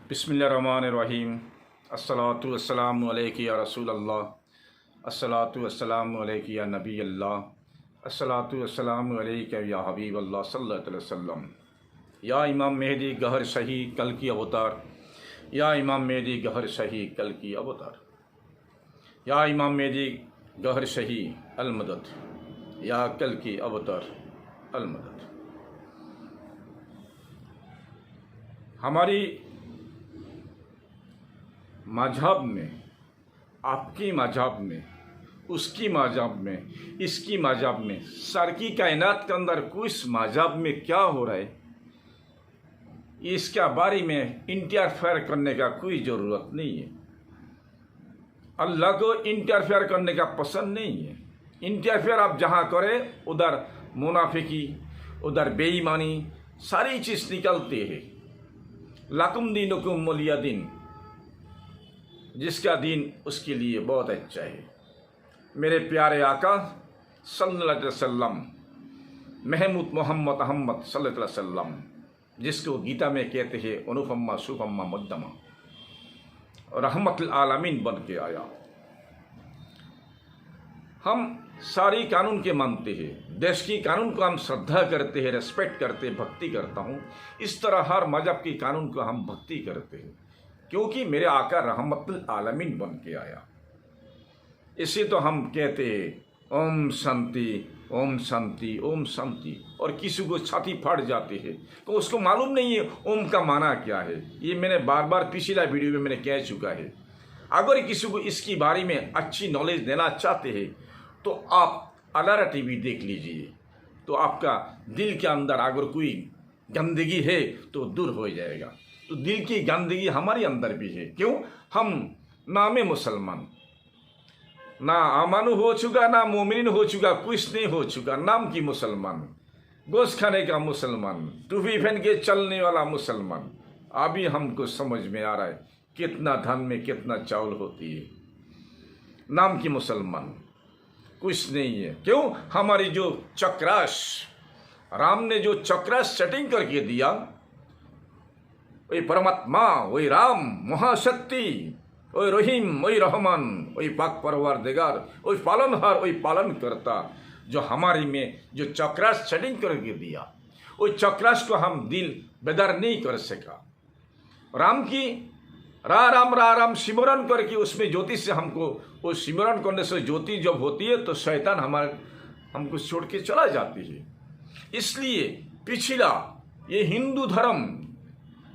बिस्मिल्लाहिर्रहमानिर्रहीम। अस्सलातु वस्सलामु अलैका या रसूल अल्लाह, अस्सलातु वस्सलामु अलैका या नबी अल्लाह, अस्सलातु वस्सलामु अलैका या हबीब अल्लाह सल्लल्लाहु अलैहि वसल्लम। या इमाम मेहदी गहर सही कल की अवतार, या इमाम मेहदी गहर सही कल की अवतार, या इमाम मेहदी गहर सही अलमदद, या कल की अवतार अलमदद। हमारी मजहब में, आपकी मजहब में, उसकी मजहब में, इसकी मजहब में, सारी कायनात के अंदर कुछ मजहब में क्या हो रहा है, इसके बारे में इंटरफेयर करने का कोई ज़रूरत नहीं है। अल्लाह को इंटरफेयर करने का पसंद नहीं है। इंटरफेयर आप जहाँ करें उधर मुनाफिकी, उधर बेईमानी, सारी चीज़ निकलती है। लकुम दीनुकुम वलिय दीन, जिसका दीन उसके लिए बहुत अच्छा है। मेरे प्यारे आका सल्लल्लाहु अलैहि वसल्लम, महमूद मोहम्मद अहमद सल्लल्लाहु अलैहि वसल्लम, जिसको गीता में कहते हैं अनुपम्मा सुपम्मा मुद्दमा, रहमतुल आलमीन बन के आया। हम सारी कानून के मानते हैं, देश की कानून को हम श्रद्धा करते हैं, रेस्पेक्ट करते हैं, भक्ति करता हूँ। इस तरह हर मजहब की कानून को हम भक्ति करते हैं, क्योंकि मेरे आका रहमतुल आलमीन बन के आया। इसे तो हम कहते हैं ओम शांति ओम शांति ओम शांति, और किसी को छाती फाड़ जाती है तो उसको मालूम नहीं है ओम का माना क्या है। ये मैंने बार बार पिछला वीडियो में मैंने कह चुका है। अगर किसी को इसकी बारे में अच्छी नॉलेज देना चाहते हैं तो आप अलारा टीवी देख लीजिए, तो आपका दिल के अंदर अगर कोई गंदगी है तो दूर हो जाएगा। तो दिल की गंदगी हमारे अंदर भी है। क्यों? हम नामे मुसलमान, ना अमानु हो चुका, ना मोमिन हो चुका, कुछ नहीं हो चुका, नाम की मुसलमान, गोश्त खाने का मुसलमान, टूपी पहन के चलने वाला मुसलमान। अभी हमको समझ में आ रहा है कितना धन में कितना चावल होती है। नाम की मुसलमान कुछ नहीं है। क्यों? हमारी जो चक्रास, राम ने जो चक्रास सेटिंग करके दिया, वही परमात्मा, वही राम महाशक्ति, वही रहीम, वही रहमान, वही पाक परवरदिगार, वही पालनहार, वही पालन करता, जो हमारी में जो चक्रास सेटिंग करके दिया, वो चक्रास को हम दिल बेदार नहीं कर सका। राम की राम राम सिमरन करके उसमें ज्योति से हमको, वो सिमरन करने से ज्योति जब होती है तो शैतान हमको छोड़ के चला जाती है। इसलिए पिछला ये हिंदू धर्म,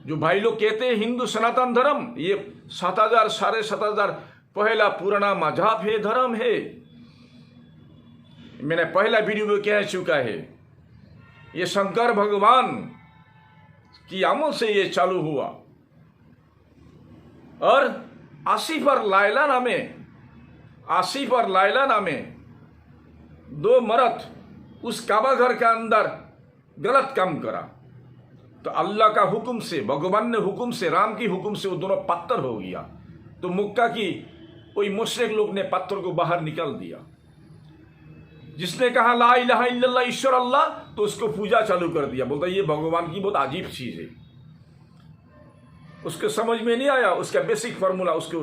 जो भाई लोग कहते हैं हिंदू सनातन धर्म, ये 7,000 साढ़े 7,000 पहला पुराना मजहब है, धर्म है। मैंने पहला वीडियो में कह चुका है, ये शंकर भगवान की अमल से ये चालू हुआ। और आसिफ और लायला नामे दो मर्द उस काबा घर के अंदर गलत काम करा, तो अल्लाह का हुक्म से, भगवान ने हुक्म से, राम की हुक्म से वो दोनों पत्थर हो गया। तो मक्का की कोई मुशरिक लोग ने पत्थर को बाहर निकाल दिया। जिसने कहा ला इलाहा इल्लल्लाह ईश्वर अल्लाह, तो उसको पूजा चालू कर दिया। बोलता ये भगवान की बहुत अजीब चीज़ है, उसको समझ में नहीं आया, उसका बेसिक फार्मूला, उसको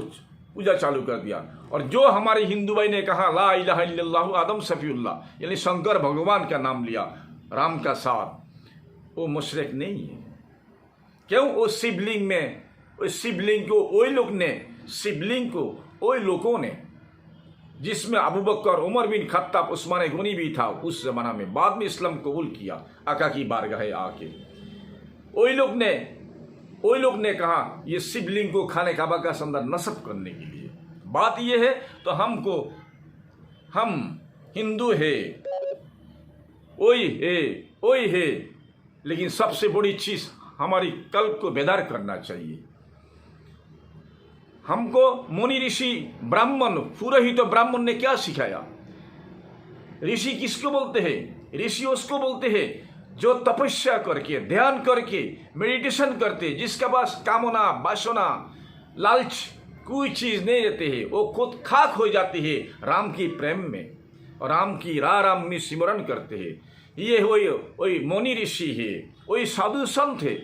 पूजा चालू कर दिया। और जो हमारे हिंदू भाई ने कहा ला इलाहा इल्लल्लाहु आदम सफीउल्लाह, यानी शंकर भगवान का नाम लिया राम का साथ, वो मुशरिक नहीं है। क्यों? वो शिवलिंग में, उस शिवलिंग को वही लोग ने, शिवलिंग को वही लोगों ने, जिसमें अबू बकर, उमर बिन खत्ताब, उस्मान गनी भी था उस जमाना में, बाद में इस्लाम कबूल किया आका की बारगाह आके। वही लोग ने कहा ये शिवलिंग को खाने काबा का अंदर नस्ब करने के लिए। बात ये है तो हम हिंदू है, वही है, लेकिन सबसे बड़ी चीज हमारी कल्ब को बेदार करना चाहिए। हमको मुनि ऋषि ब्राह्मण, पुरोहित ब्राह्मण ने क्या सिखाया? ऋषि किसको बोलते हैं? ऋषि उसको बोलते हैं जो तपस्या करके, ध्यान करके, मेडिटेशन करते, जिसके पास कामना, वासना, लालच कोई चीज नहीं रहते हैं, वो खुद खाक हो जाती है राम की प्रेम में, और राम की राम में सिमरन करते हैं। ये वही मुनि ऋषि है, वही साधु संत है,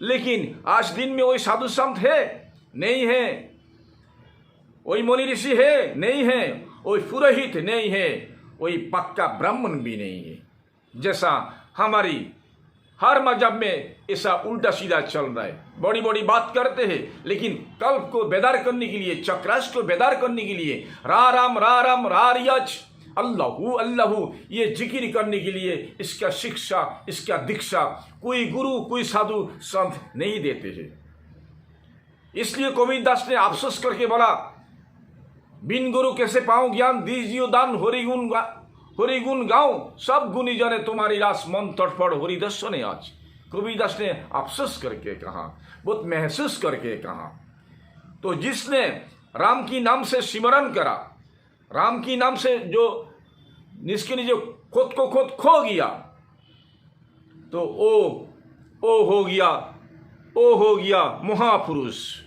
लेकिन आज दिन में वही साधु संत है? नहीं है। वही मुनि ऋषि है? नहीं है। वही पुरोहित नहीं है। वही पक्का ब्राह्मण भी नहीं है। जैसा हमारी हर मजहब में ऐसा उल्टा सीधा चल रहा है। बड़ी बड़ी बात करते हैं, लेकिन कल्प को बेदार करने के लिए, चक्रास को बेदार करने के लिए रा राम रा रियाज अल्लाहू अल्लाहू ये जिक्र करने के लिए इसका शिक्षा, इसका दीक्षा कोई गुरु, कोई साधु संत नहीं देते हैं। इसलिए कबीर दास ने अफसोस करके बोला, बिन गुरु कैसे पाऊं ज्ञान, दीजियो दान हरिगुण गाऊं, सब गुनी जाने तुम्हारी रास, मन तड़फड़ हरिदस्व ने आज। कबीर दास ने अफसोस करके कहा, बहुत महसूस करके कहा। तो जिसने राम की नाम से सिमरन करा, राम की नाम से जो निष्किनी जो खुद को खुद खो गया, तो ओ हो गया महापुरुष।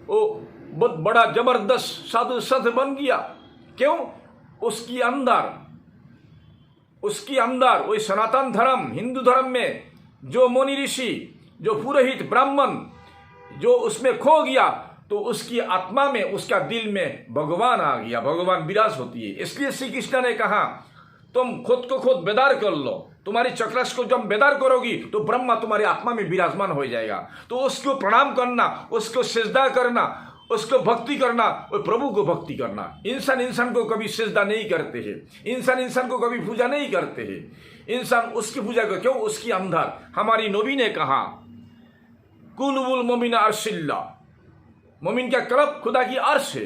ओ बहुत बड़ा जबरदस्त साधु संत बन गया। क्यों? उसकी अंदर वही सनातन धर्म, हिंदू धर्म में जो मुनि ऋषि, जो पुरोहित ब्राह्मण जो उसमें खो गया, तो उसकी आत्मा में, उसका दिल में भगवान आ गया, भगवान विराज होती है। इसलिए श्री कृष्ण ने कहा, तुम खुद को खुद बेदार कर लो, तुम्हारी चक्रास को जब बेदार करोगी तो ब्रह्मा तुम्हारी आत्मा में विराजमान हो जाएगा। तो उसको प्रणाम करना, उसको सिजदा करना, उसको भक्ति करना, और प्रभु को भक्ति करना। इंसान को कभी सिजदा नहीं करते हैं, इंसान को कभी पूजा नहीं करते हैं। इंसान उसकी पूजा को क्यों? उसकी अंदर हमारी नबी ने कहा, कुलुल मोमिन अर्शिल्ला, मोमिन का कल्ब खुदा की अर्श है।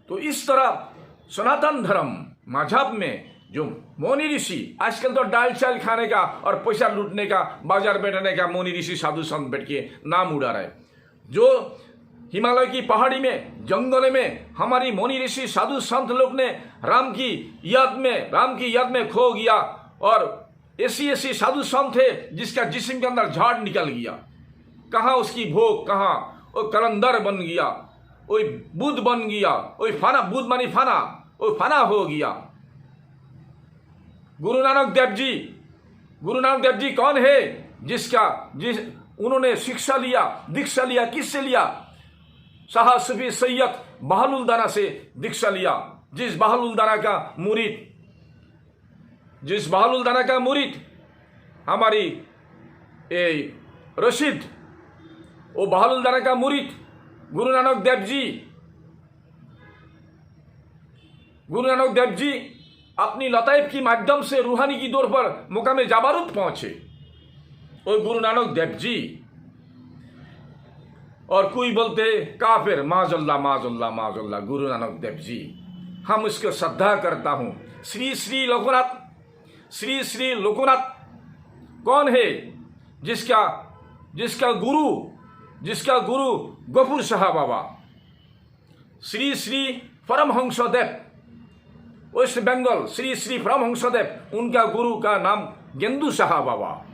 तो इस तरह सनातन धर्म मजहब में जो मुनि ऋषि, आजकल तो दाल चाल खाने का और पैसा लूटने का, बाजार बैठने का मुनि ऋषि साधु संत बैठ के नाम उड़ा रहे। जो हिमालय की पहाड़ी में, जंगल में हमारी मुनि ऋषि साधु संत लोग ने राम की याद में खो गया, और ऐसी साधु संत थे जिसका जिस्म के अंदर झाड़ निकल गया। कहाँ उसकी भोग, कहाँ वो कलंदर बन गया, वो बुद्ध बन गया, वो फाना, बुद्ध मानी फाना, वो फाना हो गया। गुरु नानक देव जी कौन है? उन्होंने शिक्षा लिया, दीक्षा लिया। किससे लिया? शाह सूफी सैयद बहालुल दाना से दीक्षा लिया। जिस बहालुल दाना का मुरीद हमारी रशीद, वो बहालुल दाना का मुरीद गुरु नानक देव जी अपनी लताइफ की माध्यम से रूहानी की दौर पर मुकामे जाबारूत पहुंचे। और गुरु नानक देव जी, और कोई बोलते काफिर, माजल्ला गुरु नानक देव जी। हम उसको श्रद्धा करता हूं। श्री लोकनाथ कौन है? जिसका गुरु गफूर शाह बाबा, श्री परमहंसदेव वेस्ट बंगाल, श्री परमहंसदेव, उनका गुरु का नाम गेंदू शाह बाबा,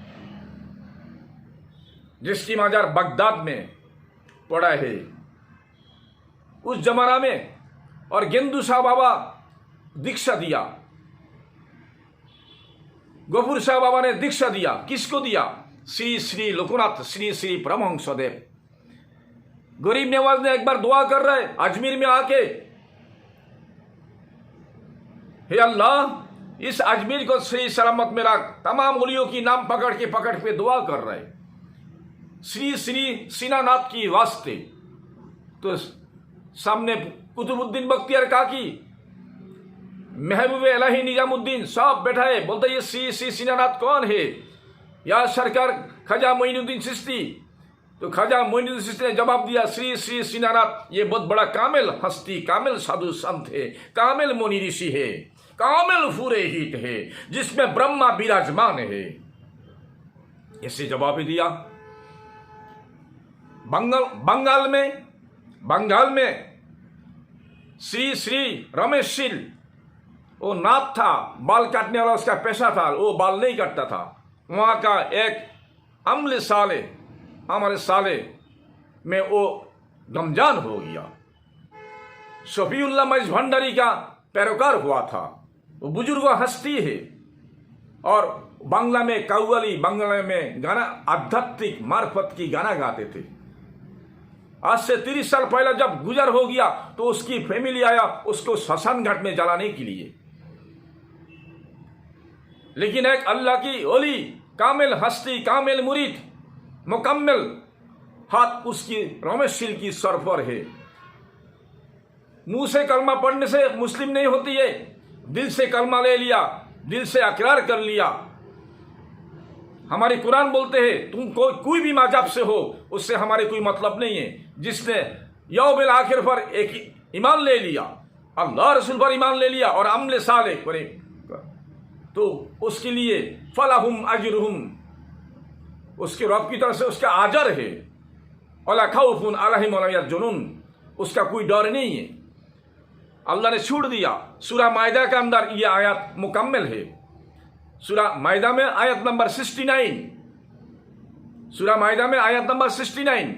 जिसकी मजार बगदाद में पड़ा है उस जमाना में। और गेंदू शाह बाबा दीक्षा दिया, गफूर शाह बाबा ने दीक्षा दिया। किसको दिया? श्री लोकनाथ, श्री परमहंसदेव। गरीब नवाज ने एक बार दुआ कर रहे अजमेर में आके, हे अल्लाह इस अजमेर को सही सलामत में रख। तमाम उलियों की नाम पकड़ के दुआ कर रहे श्री सीनानाथ की वास्ते। तो सामने कुतुबुद्दीन बख्तियार काकी, महबूब इलाही निजामुद्दीन सब बैठाए, बोलते ये श्री सीनानाथ कौन है? या सरकार ख्वाजा मोइनुद्दीन चिश्ती। तो ख्वाजा मोइनुद्दीन चिश्ती ने जवाब दिया, श्री सीनानाथ ये बहुत बड़ा कामिल हस्ती, कामिल साधु संत है, कामिल मुनि ऋषि है, कामिल पुरोहित है, जिसमें ब्रह्मा विराजमान है। ऐसे जवाब दिया। बंगाल में श्री रमेशशील, वो नाथ था, बाल काटने वाला उसका पेशा था, वो बाल नहीं काटता था। वहाँ का एक अमले साले, हमारे साले में वो गमजान हो गया। शफीउल्लाह मईज भंडारी का पैरोकार हुआ था। वो बुजुर्ग हस्ती है और बांग्ला में कव्वाली, बांग्ला में गाना, आध्यात्मिक मार्फत की गाना गाते थे। आज से 30 साल पहले जब गुजर हो गया तो उसकी फैमिली आया उसको श्मशान घाट में जलाने के लिए। लेकिन एक अल्लाह की ओली, कामिल हस्ती, कामिल मुरीद, मुकम्मल हाथ उसकी रमेशशील की सर पर है। मुंह से कलमा पढ़ने से मुस्लिम नहीं होती है, दिल से कलमा ले लिया, दिल से अकरार कर लिया। हमारी कुरान बोलते हैं तुम कोई भी मजहब से हो उससे हमारे कोई मतलब नहीं है। जिसने यौमिल आखिर पर एक ईमान ले लिया, अल्लाह रसूल पर ईमान ले लिया और अमल साले करे, तो उसके लिए फलाहुम अजरुहुम, उसके रब की तरफ से उसका अजर है। वला खौफुन अलैहिम वला यहज़नुन, उसका कोई डर नहीं है। अल्लाह ने छूट दिया। सूरह माइदा के अंदर यह आयत मुकम्मल है। सूरह माइदा में आयत नंबर 69, सूरह माइदा में आयत नंबर 69।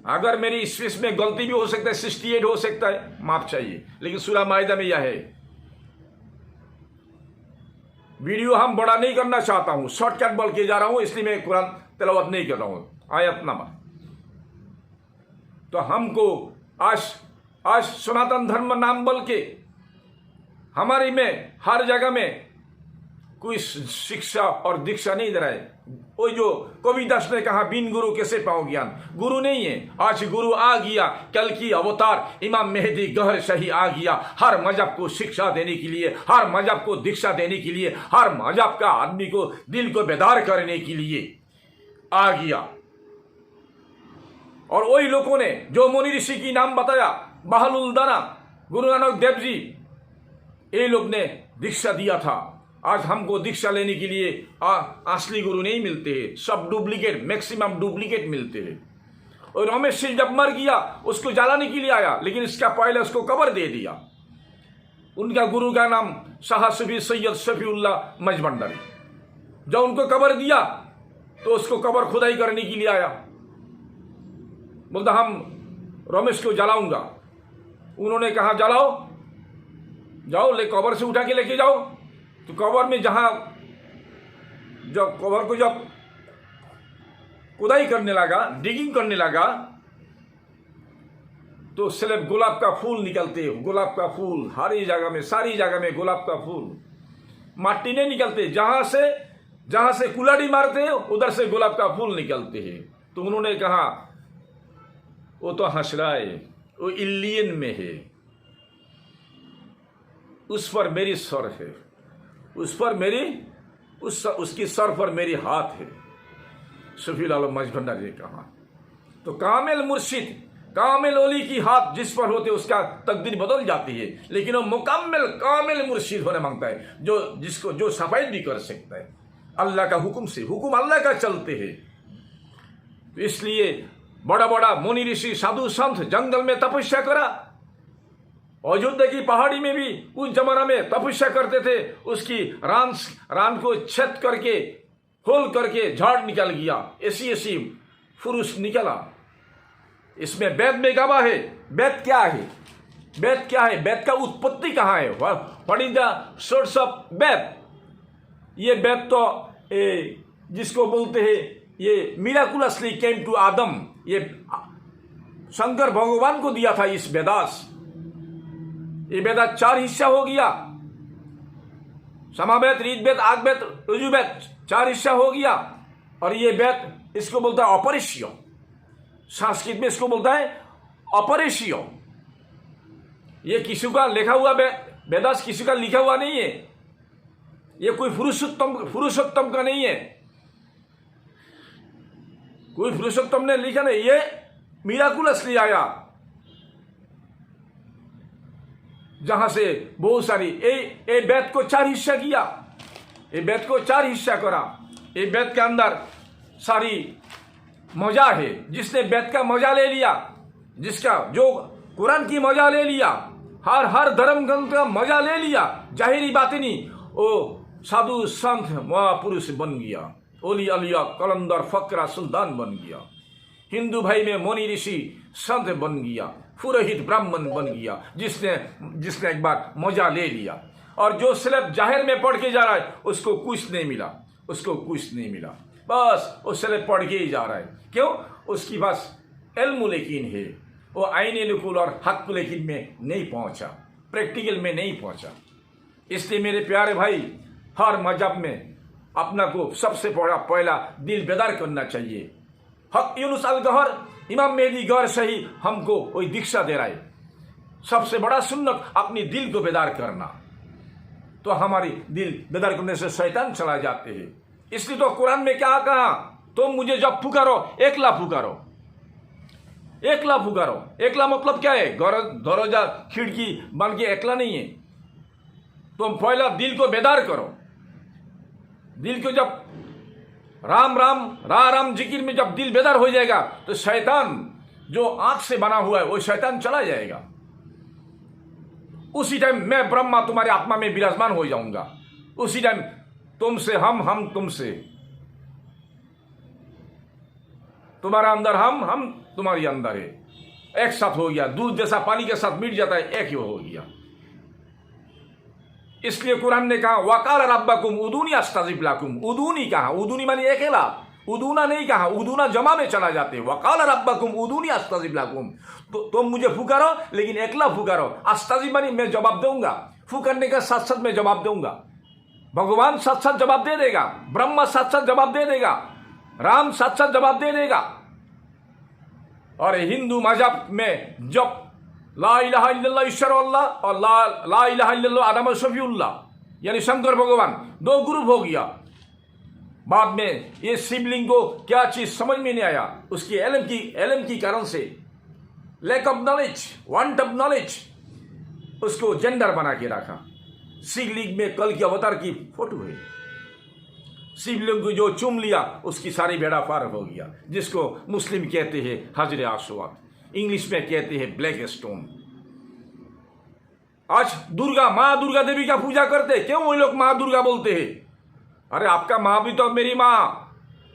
अगर मेरी स्पेस में गलती भी हो सकता है, 68 हो सकता है, माफ चाहिए, लेकिन सूरह माइदा में यह है। वीडियो हम बड़ा नहीं करना चाहता हूं, शॉर्टकट बोल के जा रहा हूं, इसलिए मैं कुरान तिलावत नहीं कर रहा हूं। आयत नंबर, तो हमको आज सनातन धर्म नाम बोल के हमारी में हर जगह में कोई शिक्षा और दीक्षा नहीं दे रहा है। वो जो कबीरदास ने कहा बिन गुरु कैसे पाओ ज्ञान, गुरु नहीं है। आज गुरु आ गया, कल की अवतार इमाम मेहदी गहर शाही आ गया, हर मजहब को शिक्षा देने के लिए, हर मजहब को दीक्षा देने के लिए, हर मजहब का आदमी को दिल को बेदार करने के लिए आ गया। और वही लोगों ने जो मुनि ऋषि की नाम बताया, बहलुल दाना, गुरु नानक देव जी, ये लोग ने दीक्षा दिया था। आज हमको दीक्षा लेने के लिए असली गुरु नहीं मिलते हैं, सब डुप्लीकेट, मैक्सिमम डुप्लीकेट मिलते हैं। और रमेश सिंह जब मर गया उसको जलाने के लिए आया, लेकिन इसका पहले उसको कब्र दे दिया। उनका गुरु का नाम शाह सूफी सैयद शफीउल्लाह मजभंडारी। जब उनको कब्र दिया तो उसको कब्र खुदाई करने के लिए आया, बोलता हम रमेश को जलाऊंगा। उन्होंने कहा जलाओ, जाओ ले कब्र से उठा के लेके जाओ। तो कब्र में जहां जब कब्र को जब खुदाई करने लगा, डिगिंग करने लगा, तो सिर्फ गुलाब का फूल निकलते, गुलाब का फूल हर जगह में, सारी जगह में गुलाब का फूल, माटी नहीं निकलते। जहां से कुल्हाड़ी मारते हैं उधर से गुलाब का फूल निकलते हैं। तो उन्होंने कहा वो तो हंस रहा है, वो इल्लियन में है, उस पर मेरी सर है, उस पर मेरी उसकी सर पर मेरी हाथ है, शफीउल आलम मजभंडारी ने कहा। तो कामिल मुर्शिद, कामिल ओली की हाथ जिस पर होते उसका तकदीर बदल जाती है। लेकिन वो मुकम्मल कामिल मुर्शिद होने मांगता है, जो सफाई भी कर सकता है अल्लाह का हुक्म से, हुक्म अल्लाह का चलते हैं। तो इसलिए बड़ा बड़ा मुनि ऋषि साधु संत जंगल में तपस्या करा, अयोध्या की पहाड़ी में भी उस जमाना में तपस्या करते थे। उसकी रान को छेद करके, खोल करके झाड़ निकल गया, ऐसी पुरुष निकला। इसमें वेद में गवाह है। वेद क्या है? वेद क्या है? वेद का उत्पत्ति कहाँ है? What is the source of Veda? ये वेद तो जिसको बोलते हैं ये मिराकुलसली केम टू आदम, ये शंकर भगवान को दिया था इस वेदास। ये वेद 4 हिस्सा हो गया, समावेद, ऋग्वेद, आगवेद, यजुर्वेद 4 हिस्सा हो गया। और ये वेद इसको बोलता है अपरिष्य, संस्कृत में इसको बोलता है अपरिष्य। ये किसी का लिखा हुआ वेदास किसी का लिखा हुआ नहीं है, ये कोई पुरुषोत्तम का नहीं है, कोई पुरुषोत्तम ने लिखा नहीं, ये मिराकुलसली आया, जहां से बहुत सारी ये वेद को 4 हिस्सा किया, ये वेद को 4 हिस्सा करा। ये वेद के अंदर सारी मजा है। जिसने वेद का मजा ले लिया, जिसका जो कुरान की मजा ले लिया, हर धर्म ग्रंथ का मजा ले लिया, जाहिरी बातिनी, वो साधु संत महापुरुष बन गया, ओली अलिया कलंदर फकरा सुल्तान बन गया, हिंदू भाई में मुनि ऋषि संत बन गया, पुरोहित ब्राह्मण बन गया, जिसने एक बार मजा ले लिया। और जो सिर्फ जाहिर में पढ़ के जा रहा है उसको कुछ नहीं मिला, उसको कुछ नहीं मिला, बस वो सिर्फ पढ़ के ही जा रहा है। क्यों? उसकी पास इल्म लेकिन है, वो आईने नकुल और हक लेकिन में नहीं पहुंचा, प्रैक्टिकल में नहीं पहुंचा। इसलिए मेरे प्यारे भाई, हर मजहब में अपना को सबसे बड़ा पहला दिल बेदार करना चाहिए। हक यूनुस अल गहर, इमाम मेहदी गौर सही हमको वही दीक्षा दे रहा है। सबसे बड़ा सुन्नत अपनी दिल को बेदार करना। तो हमारी दिल बेदार करने से शैतान चला जाते हैं। इसलिए तो कुरान में क्या कहा, तुम मुझे जब पुकारो एकला पुकारो, एकला पुकारो। एकला मतलब क्या है? दरवाजा खिड़की बन के एकला नहीं है। तुम पहला दिल को बेदार करो। दिल को जब राम राम राम जिक्र में जब दिल बेदार हो जाएगा तो शैतान जो आंख से बना हुआ है वो शैतान चला जाएगा। उसी टाइम मैं ब्रह्मा तुम्हारे आत्मा में विराजमान हो जाऊंगा। उसी टाइम तुमसे हम तुमसे, तुम्हारा अंदर हम तुम्हारी अंदर है। एक साथ हो गया, दूध जैसा पानी के साथ मिट जाता है, एक ही हो गया। इसलिए कुरान ने कहा वकाल रब्बकुम उदूनी अस्तजिब लकुम। उदूनी कहा, उदूनी मानी अकेला, उदूना नहीं कहा, उदूना जमा में चला जाते। वकाल रब्बकुम उदूनी अस्तजिब लकुम, तो तुम मुझे पुकारो लेकिन एकला पुकारो। अस्तजिब मानी मैं जवाब दूंगा, पुकारने का साथ साथ मैं जवाब दूंगा। भगवान साथ साथ जवाब दे देगा, ब्रह्मा साथ साथ जवाब दे देगा, राम साथ साथ जवाब दे देगा। और हिंदू मजहब में जब ला इलाहा इल्लल्लाह ईश्वर अल्लाह और ला इलाहा इल्लल्लाह आदम शफीउल्लाह, यानी शंकर भगवान, दो ग्रुप हो गया। बाद में ये शिवलिंग को क्या चीज समझ में नहीं आया, उसकी एलम की कारण से, lack of knowledge, want of knowledge, उसको जेंडर बना के रखा। शिवलिंग में कल की अवतार की फोटो है। शिवलिंग को जो चूम लिया उसकी सारी बेड़ा पार हो गया, जिसको मुस्लिम कहते हैं हजर आसवाद, इंग्लिश में कहते हैं ब्लैक स्टोन। आज माँ दुर्गा देवी का पूजा करते, क्यों वो लोग माँ दुर्गा बोलते हैं? अरे आपका माँ भी तो मेरी माँ।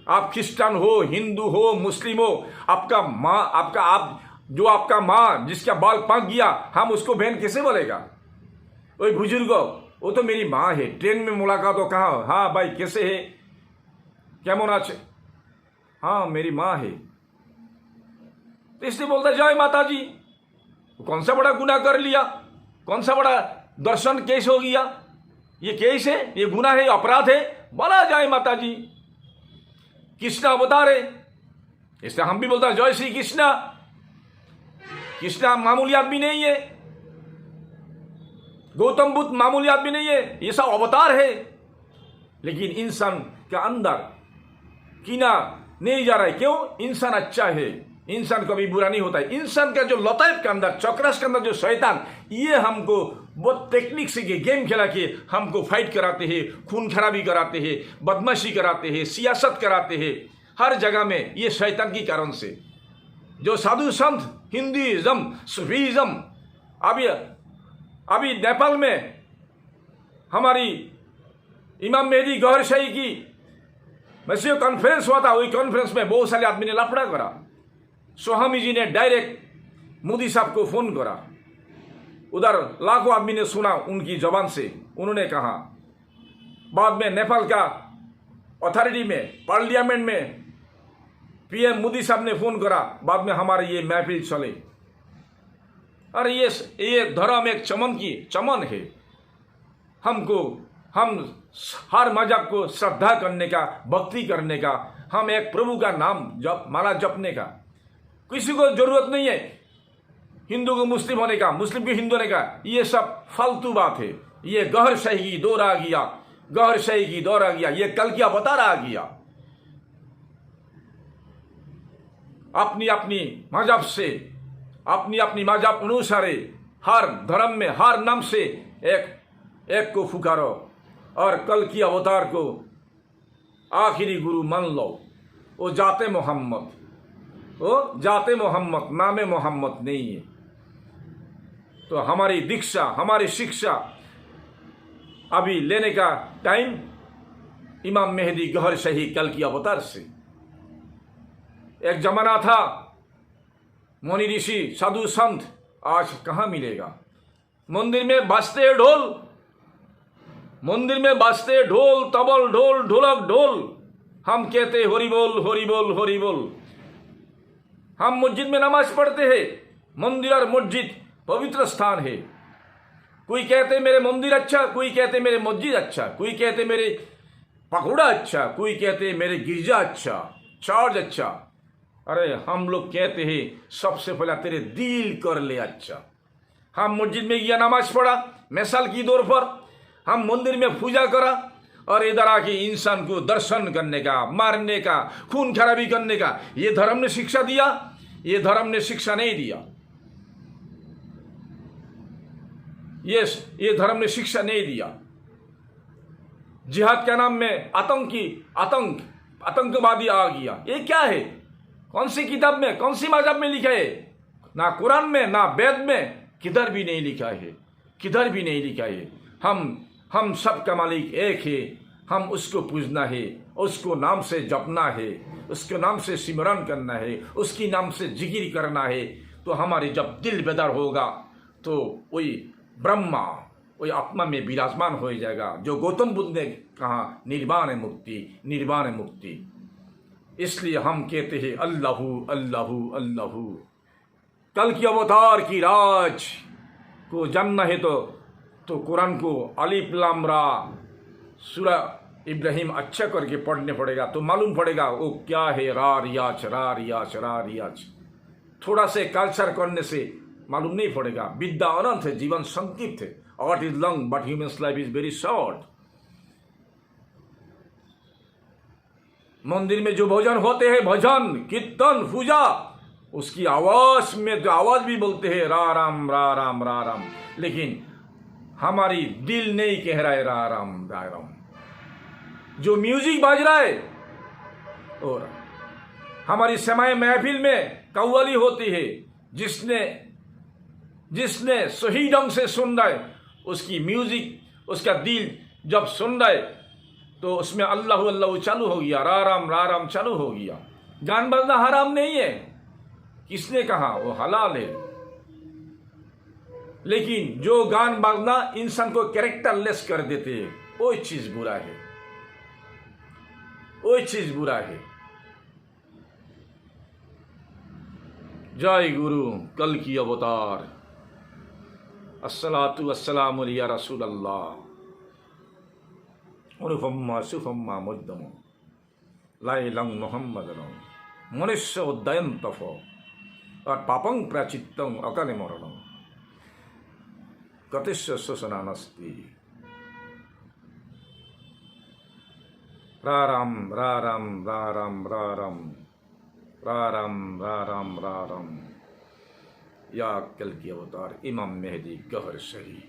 आप क्रिश्चियन हो, हिंदू हो, मुस्लिम हो, आपका माँ, आपका माँ जिसका बाल पक गया, हम उसको बहन कैसे बोलेगा? वही बुजुर्ग, वो तो मेरी माँ है। ट्रेन में मुलाकात हो, कहा हाँ भाई कैसे है, क्या मोना, हाँ मेरी माँ है। तो इसलिए बोलता जय माता जी। कौन सा बड़ा गुनाह कर लिया, कौन सा बड़ा दर्शन केस हो गया, ये केस है, ये गुनाह है, अपराध है, बोला जय माता जी। कृष्णा अवतार है, इसलिए हम भी बोलता जय श्री कृष्णा। कृष्णा मामूली आदमी नहीं है, गौतम बुद्ध मामूली आदमी नहीं है, ये सब अवतार है। लेकिन इंसान के अंदर कीना नहीं जा रहा है। क्यों? इंसान अच्छा है, इंसान कभी बुरा नहीं होता है। इंसान का जो लताइफ के अंदर, चौकरस के अंदर जो शैतान, ये हमको बहुत टेक्निक से गेम खेला के हमको फाइट कराते हैं, खून खराबी कराते हैं, बदमाशी कराते हैं, सियासत कराते हैं, हर जगह में ये शैतान की कारण से। जो साधु संत, हिंदुइज्म, सूफीज्म, अभी नेपाल में हमारी इमाम मेहदी गौहर शाही की वैसे कॉन्फ्रेंस हुआ था। वही कॉन्फ्रेंस में बहुत सारे आदमी ने लफड़ा करा। स्वामी जी ने डायरेक्ट मोदी साहब को फोन करा, उधर लाखों आदमी ने सुना उनकी जबान से। उन्होंने कहा, बाद में नेपाल का अथॉरिटी में, पार्लियामेंट में पीएम मोदी साहब ने फोन करा, बाद में हमारे ये महफिल चले। अरे ये धर्म एक चमन है। हम हर मजहब को श्रद्धा करने का, भक्ति करने का, हम एक प्रभु का नाम माला जपने का। किसी को जरूरत नहीं है हिंदू को मुस्लिम होने का, मुस्लिम को हिंदू होने का। ये सब फालतू बात है। ये गहर शाही की दौर आ गया, गहर शाही की दौर आ गया, ये कल की अवतार आ गया। अपनी अपनी मजहब से, अपनी अपनी मजहब अनुसार हर धर्म में, हर नाम से एक को पुकारो और कल की अवतार को आखिरी गुरु मान लो। वो जाते मोहम्मद, नामे मोहम्मद नहीं है। तो हमारी दीक्षा, हमारी शिक्षा अभी लेने का टाइम इमाम मेहदी गहर शाही कल की अवतार से। एक जमाना था मुनि ऋषि, साधु संत, आज कहाँ मिलेगा? मंदिर में बजते ढोल, मंदिर में बाजते ढोल तबल ढोल ढोलक ढोल, हम कहते हरि बोल हरि बोल हरि बोल। हम मस्जिद में नमाज पढ़ते हैं, मंदिर और मस्जिद पवित्र स्थान है। कोई कहते मेरे मंदिर अच्छा, कोई कहते मेरे मस्जिद अच्छा, कोई कहते मेरे पकौड़ा अच्छा, कोई कहते मेरे गिरजा अच्छा, चर्च अच्छा। अरे हम लोग कहते हैं सबसे पहले तेरे दिल कर ले अच्छा। हम मस्जिद में गया, नमाज पढ़ा मिसाल की तौर पर, हम मंदिर में पूजा करा और इधर आके इंसान को दर्शन करने का, मारने का, खून खराबी करने का ये धर्म ने शिक्षा दिया? ये धर्म ने शिक्षा नहीं दिया। ये धर्म ने शिक्षा नहीं दिया। जिहाद के नाम में आतंकवादी आ गया, ये क्या है? कौन सी किताब में, कौन सी मजहब में लिखा है? ना कुरान में ना वेद में, किधर भी नहीं लिखा है, किधर भी नहीं लिखा है। हम सब का मालिक एक है, हम उसको पूजना है, उसको नाम से जपना है, उसके नाम से सिमरन करना है, उसकी नाम से जिक्र करना है। तो हमारे जब दिल बेदार होगा तो वही ब्रह्मा, वही आत्मा में विराजमान हो जाएगा, जो गौतम बुद्ध ने कहा निर्वाण है मुक्ति, निर्वाण है मुक्ति। इसलिए हम कहते हैं अल्लाहू अल्लाहू अल्लाहू। कल की अवतार की राज को जानना है तो कुरान को अलिफ लाम रा सूरा इब्राहिम अच्छा करके पढ़ने पड़ेगा, तो मालूम पड़ेगा वो क्या है। रा रियाज रा रियाज रा रियाज। थोड़ा से कल्चर करने से मालूम नहीं पड़ेगा। विद्या अनंत है, जीवन संक्षिप्त है। Art is long but humans life is very short. मंदिर में जो भजन होते हैं, भजन कीर्तन पूजा, उसकी आवाज में तो आवाज भी बोलते हैं रा राम रा राम रा राम, लेकिन हमारी दिल नहीं कह रहा है रा राम रा राम। जो म्यूजिक बाज रहा है, और हमारी समाए महफिल में कव्वाली होती है, जिसने सही ढंग से सुन रहा है, उसकी म्यूजिक, उसका दिल जब सुन रहा है तो उसमें अल्लाह अल्लाह चालू हो गया, रा राम चालू हो गया। गान बजना हराम नहीं है, किसने कहा? वो हलाल है। लेकिन जो गान बजना इंसान को कैरेक्टरलेस कर देते हैं, वो चीज बुरा है, वो चीज बुरा है। जय गुरु कल की अवतार। अस्सलातु वस्सलामु या रसूल अल्लाह। अनुपम्मा सुफम्मा मुद्दम लाइलं मोहम्मदन मनुष्य उद्दयन तफ और पापं प्राचित्तं अकाले मरणं कतिश्च शोषणानस्ति। रा राम रा राम रा राम रा राम रा राम रा राम रा राम। या कल की अवतार इमाम मेहदी गहर शही।